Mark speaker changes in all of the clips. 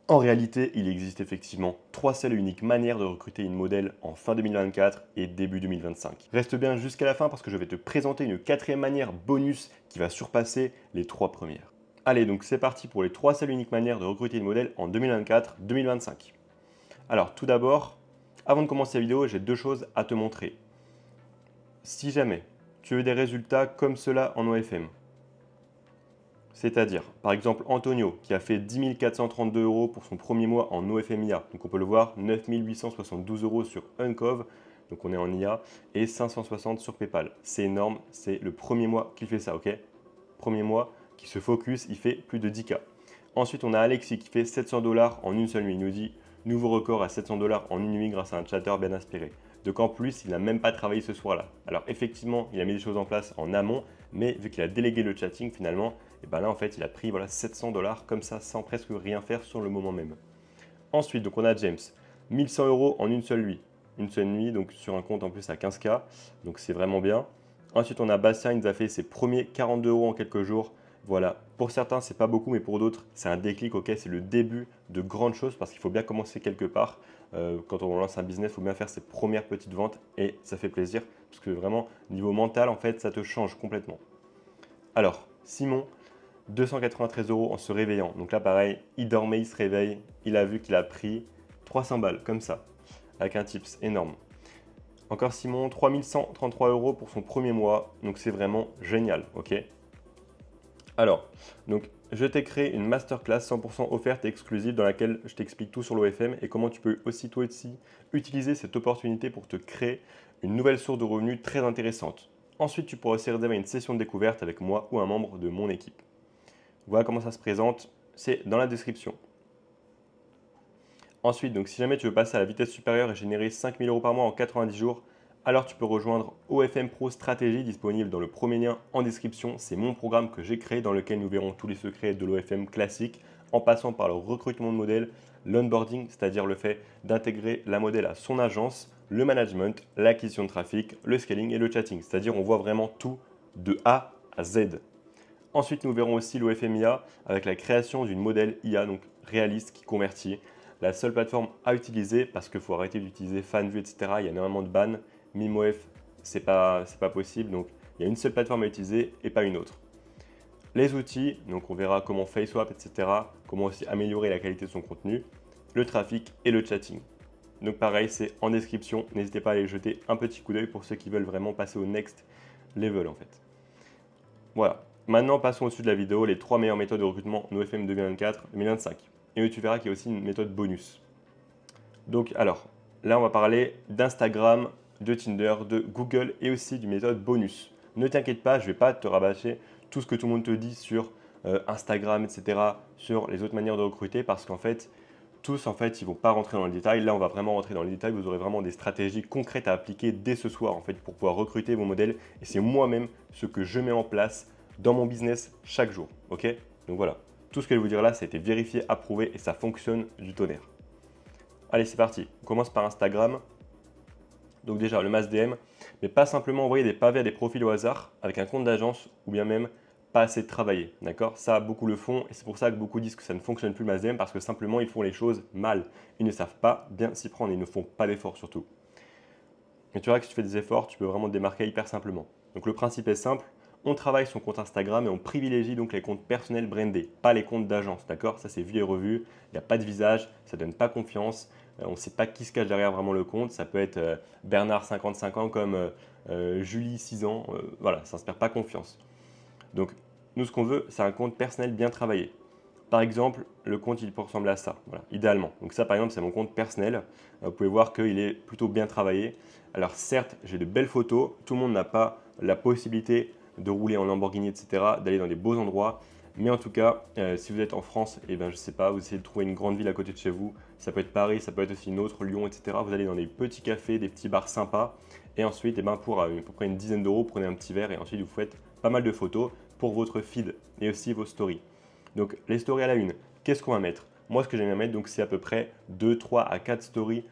Speaker 1: En réalité, il existe effectivement 3 seules et uniques manières de recruter une modèle en fin 2024 et début 2025. Reste bien jusqu'à la fin parce que je vais te présenter une quatrième manière bonus qui va surpasser les 3 premières. Allez, donc c'est parti pour les 3 seules et uniques manières de recruter une modèle en 2024-2025. Alors tout d'abord, avant de commencer la vidéo, j'ai 2 choses à te montrer. Si jamais tu veux des résultats comme cela en OFM, c'est-à-dire, par exemple, Antonio, qui a fait 10 432 euros pour son premier mois en OFM-IA. Donc on peut le voir, 9 872 euros sur Uncov, donc on est en IA, et 560 sur PayPal. C'est énorme, c'est le premier mois qu'il fait ça, ok? Premier mois, qui se focus, il fait plus de 10K. Ensuite, on a Alexis qui fait 700 dollars en une seule nuit. Il nous dit, nouveau record à 700 dollars en une nuit grâce à un chatter bien inspiré. Donc en plus, il n'a même pas travaillé ce soir-là. Alors effectivement, il a mis des choses en place en amont, mais vu qu'il a délégué le chatting finalement, et ben là en fait il a pris 700 dollars comme ça sans presque rien faire sur le moment même. Ensuite, donc on a James, 1100 euros en une seule nuit. Une seule nuit, donc sur un compte en plus à 15K, donc c'est vraiment bien. Ensuite, on a Bastien, il nous a fait ses premiers 42 euros en quelques jours. Voilà, pour certains, c'est pas beaucoup, mais pour d'autres, c'est un déclic, ok, c'est le début de grandes choses parce qu'il faut bien commencer quelque part. Quand on lance un business, il faut bien faire ses premières petites ventes et ça fait plaisir parce que vraiment, niveau mental, en fait, ça te change complètement. Alors, Simon, 293 euros en se réveillant. Donc là, pareil, il dormait, il se réveille, il a vu qu'il a pris 300 balles, comme ça, avec un tips énorme. Encore Simon, 3133 euros pour son premier mois, donc c'est vraiment génial, ok? Alors, donc je t'ai créé une masterclass 100% offerte et exclusive dans laquelle je t'explique tout sur l'OFM et comment tu peux aussi toi aussi utiliser cette opportunité pour te créer une nouvelle source de revenus très intéressante. Ensuite, tu pourras aussi réserver une session de découverte avec moi ou un membre de mon équipe. Voilà comment ça se présente, c'est dans la description. Ensuite, donc si jamais tu veux passer à la vitesse supérieure et générer 5 000 euros par mois en 90 jours, alors tu peux rejoindre OFM Pro Stratégie disponible dans le premier lien en description. C'est mon programme que j'ai créé dans lequel nous verrons tous les secrets de l'OFM classique en passant par le recrutement de modèles, l'onboarding, c'est-à-dire le fait d'intégrer la modèle à son agence, le management, l'acquisition de trafic, le scaling et le chatting. C'est-à-dire on voit vraiment tout de A à Z. Ensuite, nous verrons aussi l'OFMIA avec la création d'une modèle IA, donc réaliste, qui convertit. La seule plateforme à utiliser, parce qu'il faut arrêter d'utiliser FanVue, etc. Il y a énormément de bans. MimoF, c'est pas possible. Donc, il y a une seule plateforme à utiliser et pas une autre. Les outils, donc on verra comment FaceSwap, etc. Comment aussi améliorer la qualité de son contenu. Le trafic et le chatting. Donc pareil, c'est en description. N'hésitez pas à aller jeter un petit coup d'œil pour ceux qui veulent vraiment passer au next level en fait. Voilà. Maintenant, passons au-dessus de la vidéo, les 3 meilleures méthodes de recrutement en OFM 2024-2025. Et tu verras qu'il y a aussi une méthode bonus. Donc, alors, là, on va parler d'Instagram, de Tinder, de Google et aussi d'une méthode bonus. Ne t'inquiète pas, je ne vais pas te rabâcher tout ce que tout le monde te dit sur Instagram, etc., sur les autres manières de recruter parce qu'en fait, tous, en fait, ils ne vont pas rentrer dans le détail. Là, on va vraiment rentrer dans le détail. Vous aurez vraiment des stratégies concrètes à appliquer dès ce soir, en fait, pour pouvoir recruter vos modèles. Et c'est moi-même ce que je mets en place dans mon business chaque jour. Ok? Donc voilà. Tout ce que je vais vous dire là, ça a été vérifié, approuvé et ça fonctionne du tonnerre. Allez, c'est parti. On commence par Instagram. Donc déjà, le mass DM, mais pas simplement envoyer des pavés à des profils au hasard avec un compte d'agence ou bien même pas assez travaillé, d'accord? Ça, beaucoup le font et c'est pour ça que beaucoup disent que ça ne fonctionne plus le mass DM parce que simplement ils font les choses mal. Ils ne savent pas bien s'y prendre, ils ne font pas d'efforts surtout. Mais tu verras que si tu fais des efforts, tu peux vraiment te démarquer hyper simplement. Donc le principe est simple, on travaille son compte Instagram et on privilégie donc les comptes personnels brandés, pas les comptes d'agence, d'accord? Ça c'est vu et revu, il n'y a pas de visage, ça ne donne pas confiance, on ne sait pas qui se cache derrière vraiment le compte, ça peut être Bernard 55 ans comme Julie 6 ans, voilà, ça n'inspire pas confiance. Donc nous ce qu'on veut, c'est un compte personnel bien travaillé. Par exemple, le compte il peut ressembler à ça, voilà, idéalement. Donc ça par exemple c'est mon compte personnel, vous pouvez voir qu'il est plutôt bien travaillé. Alors certes, j'ai de belles photos, tout le monde n'a pas la possibilité de rouler en Lamborghini, etc., d'aller dans des beaux endroits. Mais en tout cas, si vous êtes en France, et ben, je ne sais pas, vous essayez de trouver une grande ville à côté de chez vous. Ça peut être Paris, ça peut être aussi une autre, Lyon, etc. Vous allez dans des petits cafés, des petits bars sympas. Et ensuite, et ben, pour à peu près une dizaine d'euros, prenez un petit verre et ensuite vous faites pas mal de photos pour votre feed et aussi vos stories. Donc les stories à la une, qu'est-ce qu'on va mettre? Moi, ce que j'aime bien mettre, c'est à peu près 2, 3 à 4 stories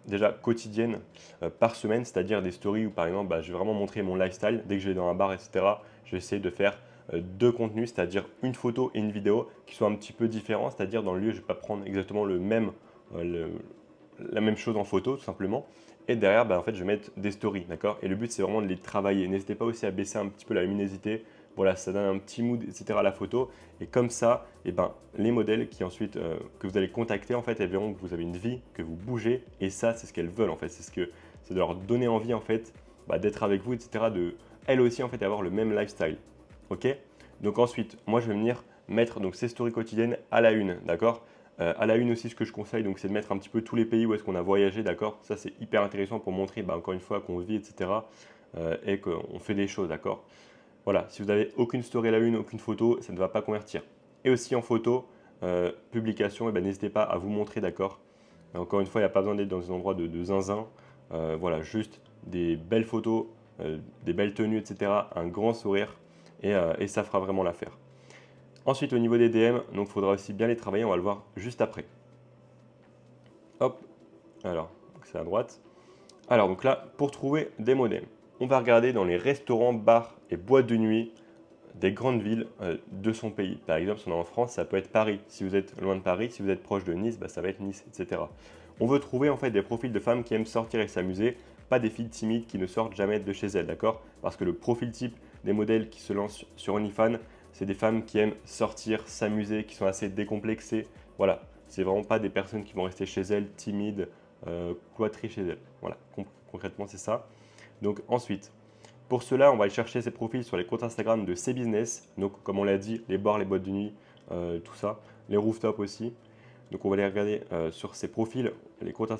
Speaker 1: déjà quotidiennes par semaine, c'est-à-dire des stories où par exemple, je vais vraiment montrer mon lifestyle. Dès que je vais dans un bar, etc., je vais essayer de faire deux contenus, c'est-à-dire une photo et une vidéo qui soient un petit peu différents, c'est-à-dire dans le lieu, je ne vais pas prendre exactement euh, la même chose en photo tout simplement. Et derrière, en fait, je vais mettre des stories, d'accord? Et le but, c'est vraiment de les travailler. N'hésitez pas aussi à baisser un petit peu la luminosité. Voilà, ça donne un petit mood, etc. à la photo. Et comme ça, les modèles qui ensuite, que vous allez contacter, en fait, elles verront que vous avez une vie, que vous bougez. Et ça, c'est ce qu'elles veulent, en fait. C'est de leur donner envie, en fait, d'être avec vous, etc. De, elles aussi, en fait, avoir le même lifestyle. Ok? Donc ensuite, moi, je vais venir mettre donc, ces stories quotidiennes à la une, d'accord? À la une aussi, ce que je conseille, donc, c'est de mettre un petit peu tous les pays où est-ce qu'on a voyagé, d'accord? Ça, c'est hyper intéressant pour montrer, encore une fois, qu'on vit, etc. Et qu'on fait des choses, d'accord? Voilà, si vous n'avez aucune story à la une, aucune photo, ça ne va pas convertir. Et aussi en photo, publication, n'hésitez pas à vous montrer, d'accord? Encore une fois, il n'y a pas besoin d'être dans un endroit de zinzin. Voilà, juste des belles photos, des belles tenues, etc. Un grand sourire et ça fera vraiment l'affaire. Ensuite, au niveau des DM, donc il faudra aussi bien les travailler, on va le voir juste après. Hop, alors, c'est à droite. Alors, donc là, pour trouver des modems, on va regarder dans les restaurants, bars et boîtes de nuit des grandes villes de son pays. Par exemple, si on est en France, ça peut être Paris. Si vous êtes loin de Paris, si vous êtes proche de Nice, ça va être Nice, etc. On veut trouver en fait des profils de femmes qui aiment sortir et s'amuser, pas des filles timides qui ne sortent jamais de chez elles, d'accord? Parce que le profil type des modèles qui se lancent sur OnlyFans, c'est des femmes qui aiment sortir, s'amuser, qui sont assez décomplexées. Voilà, c'est vraiment pas des personnes qui vont rester chez elles, timides, cloîtrées chez elles. Voilà, concrètement c'est ça. Donc ensuite, pour cela, on va aller chercher ces profils sur les comptes Instagram de C-Business. Donc, comme on l'a dit, les bars, les boîtes de nuit, tout ça. Les rooftops aussi. Donc, on va aller regarder sur ces profils, les comptes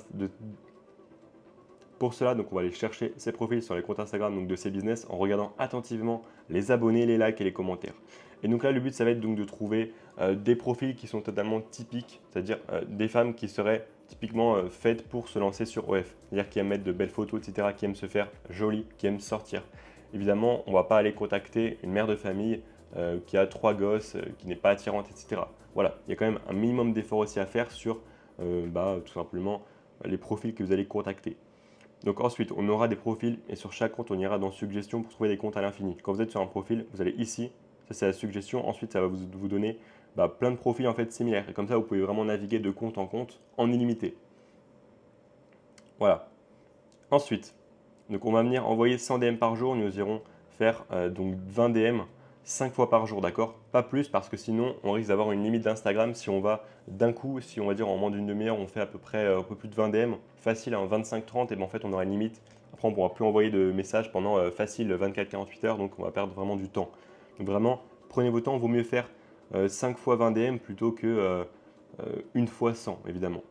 Speaker 1: Pour cela, donc, on va aller chercher ces profils sur les comptes Instagram donc, de C-Business en regardant attentivement les abonnés, les likes et les commentaires. Et donc là, le but, ça va être donc de trouver des profils qui sont totalement typiques, c'est-à-dire des femmes qui seraient typiquement faites pour se lancer sur OF, c'est-à-dire qui aiment mettre de belles photos, etc., qui aiment se faire jolies, qui aiment sortir. Évidemment, on ne va pas aller contacter une mère de famille qui a trois gosses, qui n'est pas attirante, etc. Voilà, il y a quand même un minimum d'efforts aussi à faire sur tout simplement les profils que vous allez contacter. Donc ensuite, on aura des profils et sur chaque compte, on ira dans suggestions pour trouver des comptes à l'infini. Quand vous êtes sur un profil, vous allez ici, ça c'est la suggestion. Ensuite, ça va vous donner plein de profils en fait similaires. Et comme ça, vous pouvez vraiment naviguer de compte en compte en illimité. Voilà. Ensuite, donc on va venir envoyer 100 DM par jour. Nous irons faire donc 20 DM 5 fois par jour, d'accord? Pas plus parce que sinon on risque d'avoir une limite d'Instagram si on va d'un coup, si on va dire en moins d'une demi-heure, on fait à peu près un peu plus de 20 DM, facile, 25-30, et en fait on aura une limite. Après on ne pourra plus envoyer de messages pendant facile 24-48 heures, donc on va perdre vraiment du temps. Donc vraiment, prenez vos temps, vaut mieux faire 5 fois 20 DM plutôt que une fois 100 évidemment.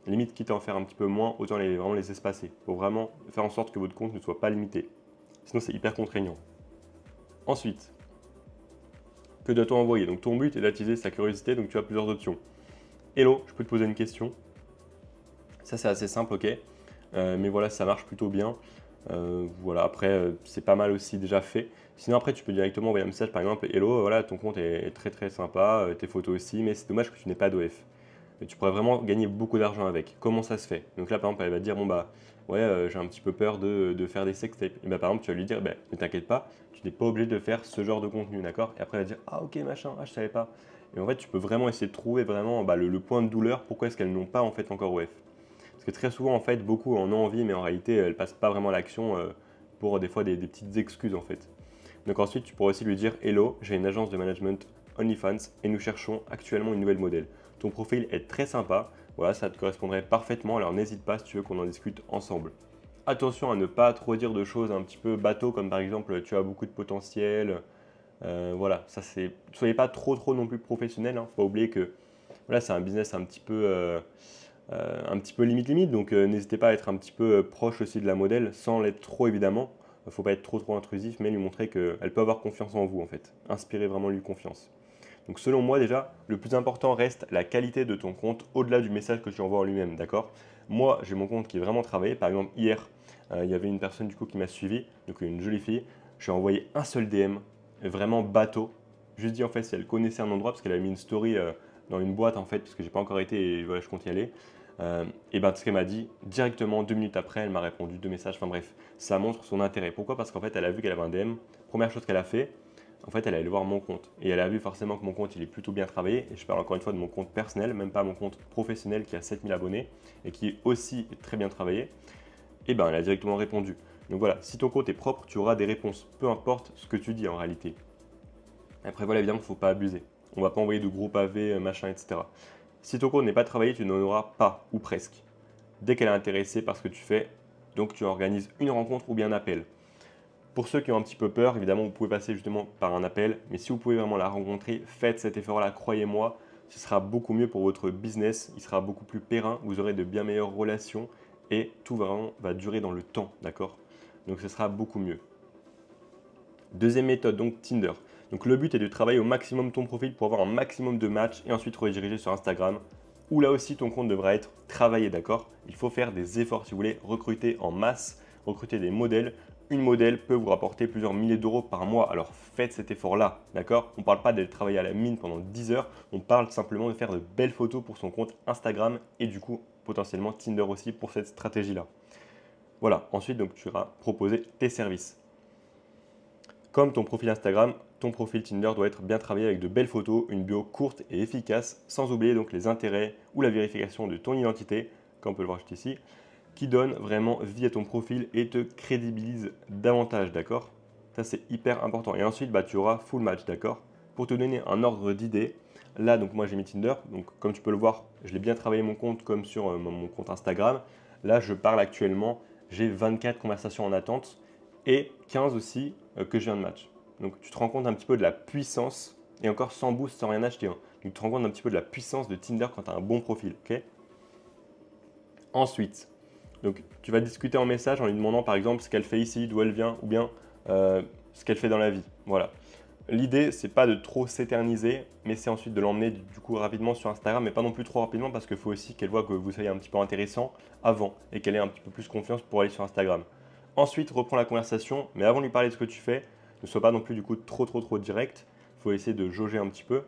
Speaker 1: Limite, quitte à en faire un petit peu moins, autant vraiment les espacer. Il faut vraiment faire en sorte que votre compte ne soit pas limité. Sinon, c'est hyper contraignant. Ensuite, que doit-on envoyer? Donc, ton but est d'attiser sa curiosité, donc tu as plusieurs options. Hello, je peux te poser une question. Ça, c'est assez simple, ok. Mais voilà, ça marche plutôt bien. Voilà, après, c'est pas mal aussi déjà fait. Sinon, après, tu peux directement envoyer un message, par exemple, Hello, voilà, ton compte est très très sympa, tes photos aussi, mais c'est dommage que tu n'aies pas d'OF. Et tu pourrais vraiment gagner beaucoup d'argent avec. Comment ça se fait? Donc là, par exemple, elle va te dire, bon bah, ouais, j'ai un petit peu peur de faire des sextapes. Et bah, par exemple, tu vas lui dire, ne t'inquiète pas, tu n'es pas obligé de faire ce genre de contenu, d'accord? Et après, elle va dire, ah ok, machin, ah je savais pas. Et en fait, tu peux vraiment essayer de trouver vraiment le point de douleur, pourquoi est-ce qu'elles n'ont pas en fait encore OF. Parce que très souvent, en fait, beaucoup en ont envie, mais en réalité, elles passent pas vraiment à l'action pour des fois des petites excuses en fait. Donc ensuite, tu pourrais aussi lui dire, hello, j'ai une agence de management OnlyFans et nous cherchons actuellement une nouvelle modèle. Ton profil est très sympa, voilà, ça te correspondrait parfaitement, alors n'hésite pas si tu veux qu'on en discute ensemble. Attention à ne pas trop dire de choses un petit peu bateau, comme par exemple tu as beaucoup de potentiel, voilà, ça c'est. Soyez pas trop non plus professionnel, hein. Faut pas oublier que voilà, c'est un business un petit peu limite, donc n'hésitez pas à être un petit peu proche aussi de la modèle, sans l'être trop évidemment. Il ne faut pas être trop intrusif, mais lui montrer qu'elle peut avoir confiance en vous en fait. Inspirez vraiment lui confiance. Donc selon moi déjà, le plus important reste la qualité de ton compte au-delà du message que tu envoies en lui-même, d'accord? Moi, j'ai mon compte qui est vraiment travaillé. Par exemple, hier, il y avait une personne du coup qui m'a suivi, donc une jolie fille. J'ai envoyé un seul DM, vraiment bateau. Juste dit en fait si elle connaissait un endroit parce qu'elle avait mis une story dans une boîte en fait, parce que j'ai pas encore été et voilà, je compte y aller. Et ben ce qu'elle m'a dit, directement 2 minutes après, elle m'a répondu 2 messages. Enfin bref, ça montre son intérêt. Pourquoi? Parce qu'en fait, elle a vu qu'elle avait un DM. Première chose qu'elle a fait, En fait, elle est allée voir mon compte et elle a vu forcément que mon compte il est plutôt bien travaillé. Et je parle encore une fois de mon compte personnel, même pas mon compte professionnel qui a 7000 abonnés et qui est aussi très bien travaillé. Et ben, elle a directement répondu. Donc voilà, si ton compte est propre, tu auras des réponses, peu importe ce que tu dis en réalité. Après voilà, évidemment, il ne faut pas abuser. On ne va pas envoyer de gros pavés, machin, etc. Si ton compte n'est pas travaillé, tu n'en auras pas, ou presque. Dès qu'elle est intéressée par ce que tu fais, donc tu organises une rencontre ou bien un appel. Pour ceux qui ont un petit peu peur, évidemment, vous pouvez passer justement par un appel, mais si vous pouvez vraiment la rencontrer, faites cet effort-là, croyez-moi, ce sera beaucoup mieux pour votre business, il sera beaucoup plus périn, vous aurez de bien meilleures relations et tout vraiment va durer dans le temps, d'accord? Donc ce sera beaucoup mieux. Deuxième méthode, donc Tinder. Donc le but est de travailler au maximum ton profil pour avoir un maximum de matchs et ensuite rediriger sur Instagram, où là aussi ton compte devra être travaillé, d'accord? Il faut faire des efforts si vous voulez recruter en masse, recruter des modèles. Une modèle peut vous rapporter plusieurs milliers d'euros par mois, alors faites cet effort-là, d'accord? On ne parle pas d'aller travailler à la mine pendant 10 heures, on parle simplement de faire de belles photos pour son compte Instagram et du coup potentiellement Tinder aussi pour cette stratégie-là. Voilà, ensuite donc tu iras proposer tes services. Comme ton profil Instagram, ton profil Tinder doit être bien travaillé avec de belles photos, une bio courte et efficace, sans oublier donc les intérêts ou la vérification de ton identité, comme on peut le voir juste ici, qui donne vraiment vie à ton profil et te crédibilise davantage, d'accord? Ça c'est hyper important. Et ensuite, tu auras full match, d'accord? Pour te donner un ordre d'idée, là donc moi j'ai mis Tinder, donc comme tu peux le voir, je l'ai bien travaillé mon compte comme sur mon compte Instagram. Là je parle actuellement, j'ai 24 conversations en attente et 15 aussi que je viens de match. Donc tu te rends compte un petit peu de la puissance, et encore sans boost, sans rien acheter, hein. Donc tu te rends compte un petit peu de la puissance de Tinder quand tu as un bon profil, ok? Ensuite, donc tu vas discuter en message en lui demandant par exemple ce qu'elle fait ici, d'où elle vient, ou bien ce qu'elle fait dans la vie. Voilà. L'idée, c'est pas de trop s'éterniser, mais c'est ensuite de l'emmener du coup rapidement sur Instagram, mais pas non plus trop rapidement parce qu'il faut aussi qu'elle voit que vous soyez un petit peu intéressant avant et qu'elle ait un petit peu plus confiance pour aller sur Instagram. Ensuite, reprends la conversation, mais avant de lui parler de ce que tu fais, ne sois pas non plus du coup trop direct. Il faut essayer de jauger un petit peu,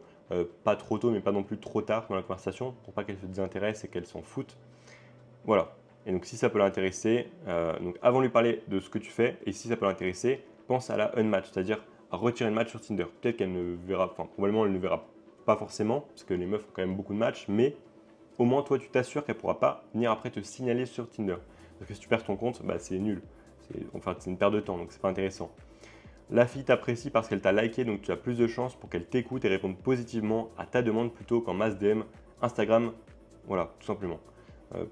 Speaker 1: pas trop tôt, mais pas non plus trop tard dans la conversation, pour pas qu'elle se désintéresse et qu'elle s'en foute. Voilà. Et donc si ça peut l'intéresser, donc avant de lui parler de ce que tu fais, et si ça peut l'intéresser, pense à la unmatch, c'est-à-dire à retirer le match sur Tinder. Peut-être qu'elle ne verra, enfin probablement elle ne verra pas forcément, parce que les meufs ont quand même beaucoup de matchs, mais au moins toi tu t'assures qu'elle ne pourra pas venir après te signaler sur Tinder. Parce que si tu perds ton compte, c'est nul. C'est une perte de temps, donc c'est pas intéressant. La fille t'apprécie parce qu'elle t'a liké, donc tu as plus de chances pour qu'elle t'écoute et réponde positivement à ta demande plutôt qu'en mass DM, Instagram, voilà, tout simplement.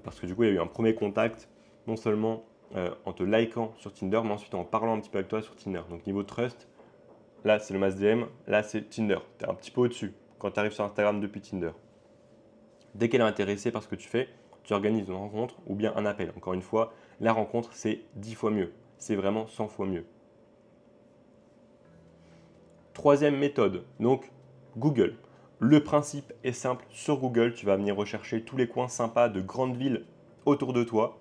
Speaker 1: Parce que du coup, il y a eu un premier contact, non seulement en te likant sur Tinder, mais ensuite en parlant un petit peu avec toi sur Tinder. Donc niveau trust, là c'est le mass DM, là c'est Tinder. Tu es un petit peu au-dessus quand tu arrives sur Instagram depuis Tinder. Dès qu'elle est intéressée par ce que tu fais, tu organises une rencontre ou bien un appel. Encore une fois, la rencontre c'est 10 fois mieux. C'est vraiment 100 fois mieux. Troisième méthode, donc Google. Le principe est simple, sur Google, tu vas venir rechercher tous les coins sympas de grandes villes autour de toi,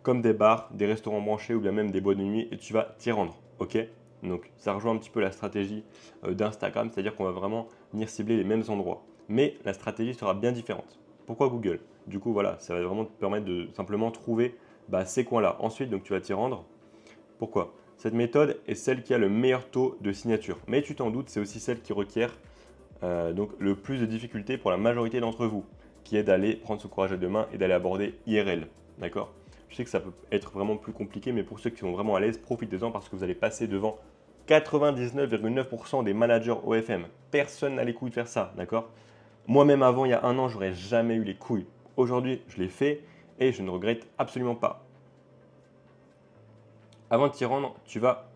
Speaker 1: comme des bars, des restaurants branchés ou bien même des boîtes de nuit, et tu vas t'y rendre. Ok? Donc ça rejoint un petit peu la stratégie d'Instagram, c'est-à-dire qu'on va vraiment venir cibler les mêmes endroits. Mais la stratégie sera bien différente. Pourquoi Google? Du coup, voilà, ça va vraiment te permettre de simplement trouver ces coins-là. Ensuite, donc tu vas t'y rendre. Pourquoi? Cette méthode est celle qui a le meilleur taux de signature. Mais tu t'en doutes, c'est aussi celle qui requiert donc le plus de difficultés pour la majorité d'entre vous, qui est d'aller prendre ce courage à deux mains et d'aller aborder IRL. D'accord? Je sais que ça peut être vraiment plus compliqué, mais pour ceux qui sont vraiment à l'aise, profitez-en parce que vous allez passer devant 99,9% des managers OFM. Personne n'a les couilles de faire ça, d'accord? Moi-même avant, il y a un an, j'aurais jamais eu les couilles. Aujourd'hui, je l'ai fait et je ne regrette absolument pas. Avant de t'y rendre, tu vas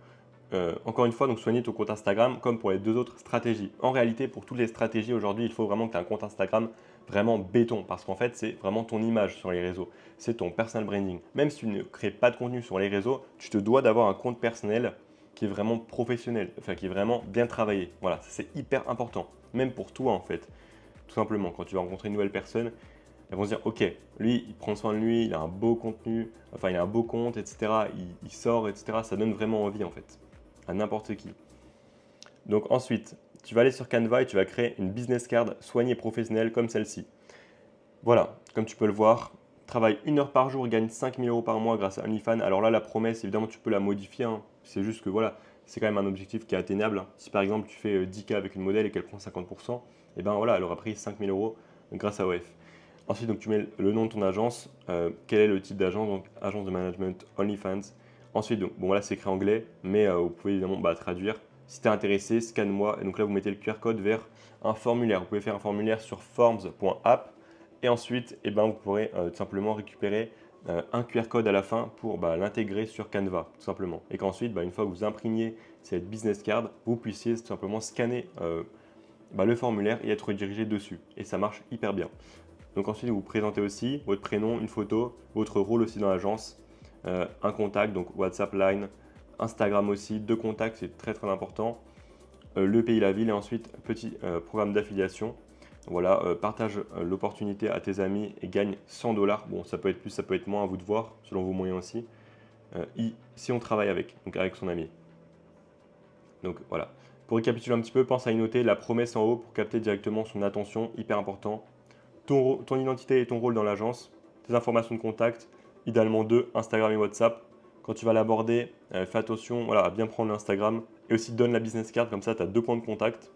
Speaker 1: encore une fois donc soigner ton compte Instagram comme pour les deux autres stratégies. En réalité, pour toutes les stratégies aujourd'hui, il faut vraiment que tu aies un compte Instagram vraiment béton parce qu'en fait, c'est vraiment ton image sur les réseaux. C'est ton personal branding. Même si tu ne crées pas de contenu sur les réseaux, tu te dois d'avoir un compte personnel qui est vraiment professionnel, enfin qui est vraiment bien travaillé. Voilà, c'est hyper important. Même pour toi en fait. Tout simplement, quand tu vas rencontrer une nouvelle personne, elles vont se dire, ok, lui, il prend soin de lui, il a un beau contenu, enfin, il a un beau compte, etc. Il sort, etc. Ça donne vraiment envie, en fait, à n'importe qui. Donc ensuite, tu vas aller sur Canva et tu vas créer une business card soignée et professionnelle comme celle-ci. Voilà, comme tu peux le voir, travaille 1 heure par jour, gagne 5000 € par mois grâce à OnlyFans. Alors là, la promesse, évidemment, tu peux la modifier, hein. C'est juste que voilà, c'est quand même un objectif qui est atteignable. Si par exemple tu fais 10K avec une modèle et qu'elle prend 50%, et ben voilà, elle aura pris 5000 euros grâce à OF. Ensuite, donc, tu mets le nom de ton agence, quel est le type d'agence, donc agence de management OnlyFans. Ensuite, donc, bon voilà, c'est écrit anglais, mais vous pouvez évidemment traduire. Si tu es intéressé, scanne-moi. Et donc là, vous mettez le QR code vers un formulaire. Vous pouvez faire un formulaire sur forms.app. Et ensuite, vous pourrez tout simplement récupérer un QR code à la fin pour l'intégrer sur Canva, tout simplement. Et qu'ensuite, une fois que vous imprimiez cette business card, vous puissiez tout simplement scanner le formulaire et être redirigé dessus. Et ça marche hyper bien. Donc ensuite, vous vous présentez aussi votre prénom, une photo, votre rôle aussi dans l'agence, un contact, donc WhatsApp, Line, Instagram aussi, 2 contacts, c'est très très important, le pays, la ville et ensuite petit programme d'affiliation. Voilà, partage l'opportunité à tes amis et gagne 100 $. Bon, ça peut être plus, ça peut être moins, à vous de voir, selon vos moyens aussi. Si on travaille avec, donc avec son ami. Donc voilà. Pour récapituler un petit peu, pense à y noter la promesse en haut pour capter directement son attention, hyper important. Ton identité et ton rôle dans l'agence, tes informations de contact, idéalement 2, Instagram et WhatsApp. Quand tu vas l'aborder, fais attention à bien prendre l'Instagram et aussi donne la business card, comme ça tu as 2 points de contact.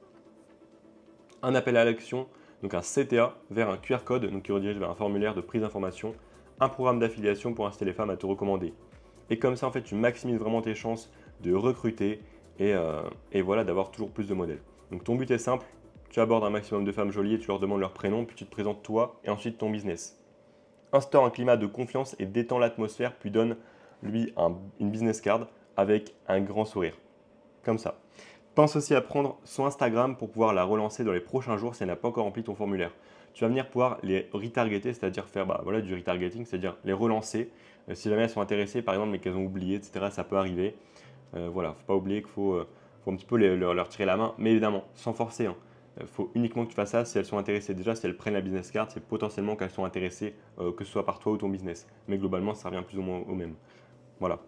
Speaker 1: Un appel à l'action, donc un CTA vers un QR code donc qui redirige vers un formulaire de prise d'information, un programme d'affiliation pour inciter les femmes à te recommander. Et comme ça, en fait, tu maximises vraiment tes chances de recruter et voilà, d'avoir toujours plus de modèles. Donc ton but est simple, tu abordes un maximum de femmes jolies et tu leur demandes leur prénom, puis tu te présentes toi et ensuite ton business. Instaure un climat de confiance et détend l'atmosphère, puis donne lui une business card avec un grand sourire. Comme ça. Pense aussi à prendre son Instagram pour pouvoir la relancer dans les prochains jours si elle n'a pas encore rempli ton formulaire. Tu vas venir pouvoir les retargeter, c'est-à-dire faire du retargeting, c'est-à-dire les relancer. Si jamais elles sont intéressées, par exemple, mais qu'elles ont oublié, etc., ça peut arriver. Faut pas oublier qu'il faut un petit peu leur tirer la main, mais évidemment, sans forcer. Faut uniquement que tu fasses ça si elles sont intéressées. Déjà, si elles prennent la business card, c'est potentiellement qu'elles sont intéressées, que ce soit par toi ou ton business. Mais globalement, ça revient plus ou moins au même. Voilà.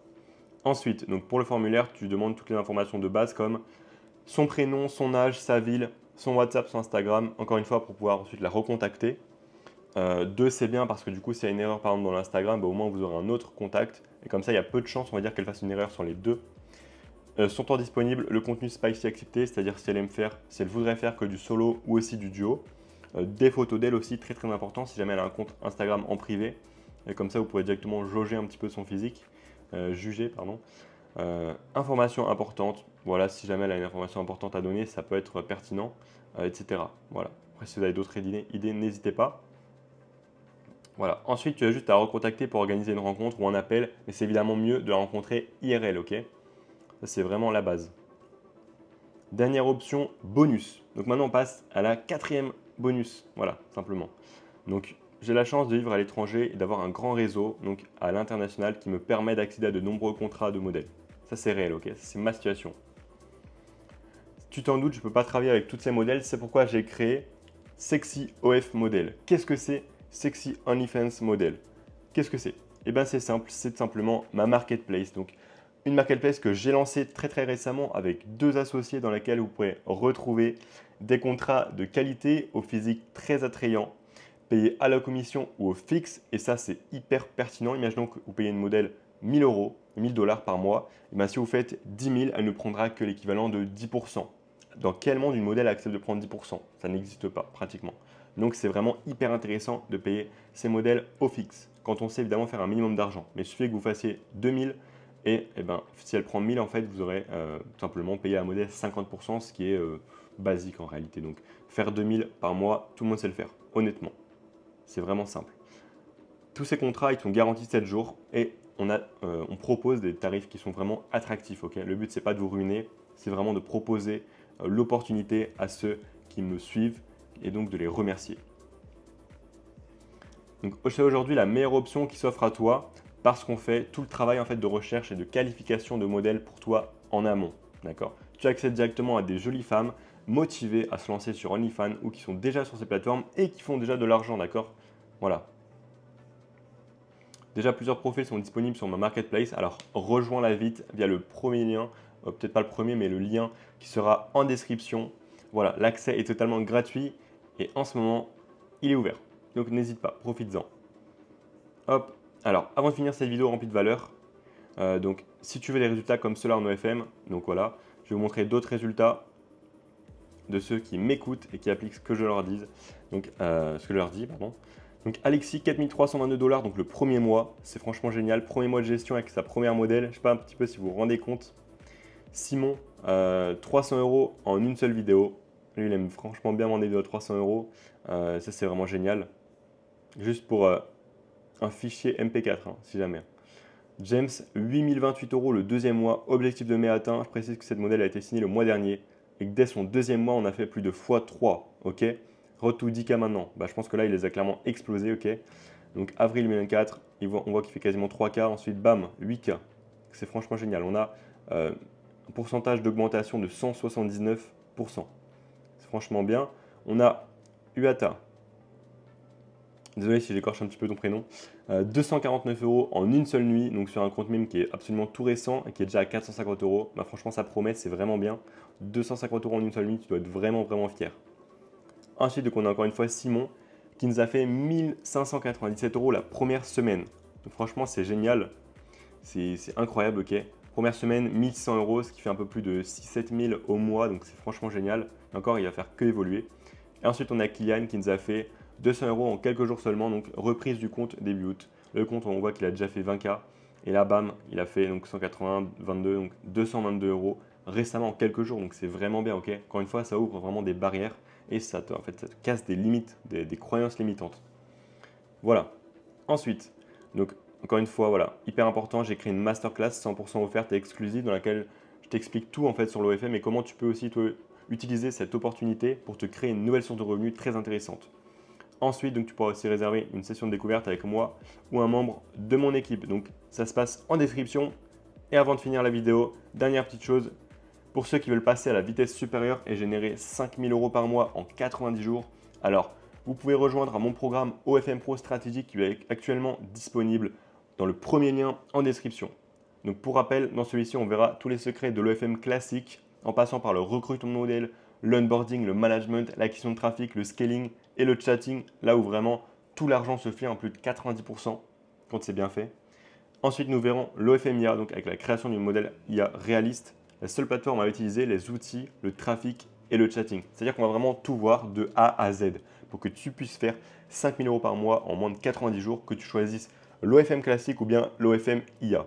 Speaker 1: Ensuite, donc pour le formulaire, tu demandes toutes les informations de base comme son prénom, son âge, sa ville, son WhatsApp, son Instagram, encore une fois pour pouvoir ensuite la recontacter. 2, c'est bien parce que du coup, s'il y a une erreur par exemple dans l'Instagram, au moins vous aurez un autre contact. Et comme ça, il y a peu de chances, on va dire, qu'elle fasse une erreur sur les 2. Son temps disponible, le contenu spicy accepté, c'est-à-dire si elle voudrait faire que du solo ou aussi du duo. Des photos d'elle aussi, très très important, si jamais elle a un compte Instagram en privé. Et comme ça, vous pourrez directement juger un petit peu son physique. Information importante, voilà, si jamais elle a une information importante à donner, ça peut être pertinent, etc. Voilà. Après, si vous avez d'autres idées, n'hésitez pas. Voilà. Ensuite, tu as juste à recontacter pour organiser une rencontre ou un appel, mais c'est évidemment mieux de la rencontrer IRL, ok? Ça, c'est vraiment la base. Dernière option, bonus. Donc maintenant, on passe à la 4e bonus. Voilà, simplement. Donc, j'ai la chance de vivre à l'étranger et d'avoir un grand réseau, donc à l'international, qui me permet d'accéder à de nombreux contrats de modèles. Ça, c'est réel, ok? C'est ma situation. Si tu t'en doutes, je ne peux pas travailler avec tous ces modèles. C'est pourquoi j'ai créé Sexy OF Model. Qu'est-ce que c'est Sexy OnlyFans Model? Qu'est-ce que c'est? Eh bien, c'est simple, c'est simplement ma marketplace. Donc, une marketplace que j'ai lancée très très récemment avec 2 associés dans laquelle vous pourrez retrouver des contrats de qualité au physique très attrayant, payés à la commission ou au fixe. Et ça, c'est hyper pertinent. Imaginons que vous payez une modèle 1000 euros, 1000 $ par mois. Et bien, si vous faites 10 000, elle ne prendra que l'équivalent de 10%. Dans quel monde une modèle accepte de prendre 10%? Ça n'existe pas pratiquement. Donc c'est vraiment hyper intéressant de payer ces modèles au fixe quand on sait évidemment faire un minimum d'argent. Mais il suffit que vous fassiez 2000 et si elle prend 1000 en fait vous aurez tout simplement payé à la modèle 50%, ce qui est basique en réalité. Donc faire 2000 par mois, tout le monde sait le faire, honnêtement. C'est vraiment simple. Tous ces contrats ils sont garantis 7 jours et on propose des tarifs qui sont vraiment attractifs. Okay, le but c'est pas de vous ruiner, c'est vraiment de proposer l'opportunité à ceux qui me suivent et donc de les remercier. Donc c'est aujourd'hui la meilleure option qui s'offre à toi parce qu'on fait tout le travail en fait de recherche et de qualification de modèles pour toi en amont. D'accord? Tu accèdes directement à des jolies femmes motivées à se lancer sur OnlyFans ou qui sont déjà sur ces plateformes et qui font déjà de l'argent, d'accord? Voilà. Déjà plusieurs profils sont disponibles sur ma marketplace, alors rejoins-la vite via le premier lien, peut-être pas le premier mais le lien qui sera en description. Voilà, l'accès est totalement gratuit et en ce moment, il est ouvert. Donc n'hésite pas, profites-en. Hop, alors avant de finir cette vidéo remplie de valeur, Donc si tu veux des résultats comme cela en OFM, donc voilà, je vais vous montrer d'autres résultats de ceux qui m'écoutent et qui appliquent ce que je leur dis. Donc ce que je leur dis, pardon. Donc Alexis, 4322 $, donc le premier mois, c'est franchement génial. Premier mois de gestion avec sa première modèle. Je ne sais pas un petit peu si vous vous rendez compte. Simon, 300 € en une seule vidéo. Lui, il aime franchement bien mon vidéo à 300 €. Ça, c'est vraiment génial. Juste pour un fichier MP4, hein, si jamais. James, 8028 € le deuxième mois. Objectif de mai atteint. Je précise que cette modèle a été signée le mois dernier et que dès son deuxième mois, on a fait plus de x3. Ok. Road to 10K maintenant. Bah, je pense que là, il les a clairement explosés. Ok. Donc avril 2024, on voit qu'il fait quasiment 3K. Ensuite, bam, 8K. C'est franchement génial. On a un pourcentage d'augmentation de 179%. C'est franchement bien. On a Uata. Désolé si j'écorche un petit peu ton prénom. 249 € en une seule nuit, donc sur un compte meme qui est absolument tout récent et qui est déjà à 450 €. Bah, franchement, ça promet, c'est vraiment bien. 250 € en une seule nuit, tu dois être vraiment, vraiment fier. Ensuite, donc, on a encore une fois Simon qui nous a fait 1597 € la première semaine. Donc, franchement, c'est génial. C'est incroyable, ok. Première semaine, 1100 €, ce qui fait un peu plus de 6-7 000 au mois, donc c'est franchement génial. Et encore, il va faire que évoluer. Et ensuite, on a Kylian qui nous a fait 200 € en quelques jours seulement, donc reprise du compte début août. Le compte, on voit qu'il a déjà fait 20K. Et là, bam, il a fait donc 180, 22, donc 222 € récemment en quelques jours. Donc c'est vraiment bien, ok. Encore une fois, ça ouvre vraiment des barrières et ça te casse des limites, des croyances limitantes. Voilà. Ensuite, donc encore une fois, voilà, hyper important, j'ai créé une masterclass 100% offerte et exclusive dans laquelle je t'explique tout en fait sur l'OFM et comment tu peux aussi utiliser cette opportunité pour te créer une nouvelle source de revenus très intéressante. Ensuite, donc, tu pourras aussi réserver une session de découverte avec moi ou un membre de mon équipe. Donc ça se passe en description. Et avant de finir la vidéo, dernière petite chose, pour ceux qui veulent passer à la vitesse supérieure et générer 5000 € par mois en 90 jours, alors vous pouvez rejoindre mon programme OFM Pro Stratégique qui est actuellement disponible dans le premier lien en description. Donc pour rappel, dans celui-ci, on verra tous les secrets de l'OFM classique en passant par le recrutement modèle, l'onboarding, le management, l'acquisition de trafic, le scaling et le chatting, là où vraiment tout l'argent se fait en plus de 90% quand c'est bien fait. Ensuite, nous verrons l'OFM IA, donc avec la création du modèle IA réaliste, la seule plateforme à utiliser, les outils, le trafic et le chatting. C'est-à-dire qu'on va vraiment tout voir de A à Z pour que tu puisses faire 5000 € par mois en moins de 90 jours, que tu choisisses l'OFM classique ou bien l'OFM IA.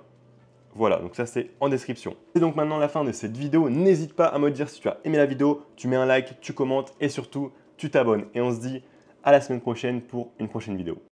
Speaker 1: Voilà, donc ça c'est en description. C'est donc maintenant la fin de cette vidéo. N'hésite pas à me dire si tu as aimé la vidéo, tu mets un like, tu commentes et surtout tu t'abonnes. Et on se dit à la semaine prochaine pour une prochaine vidéo.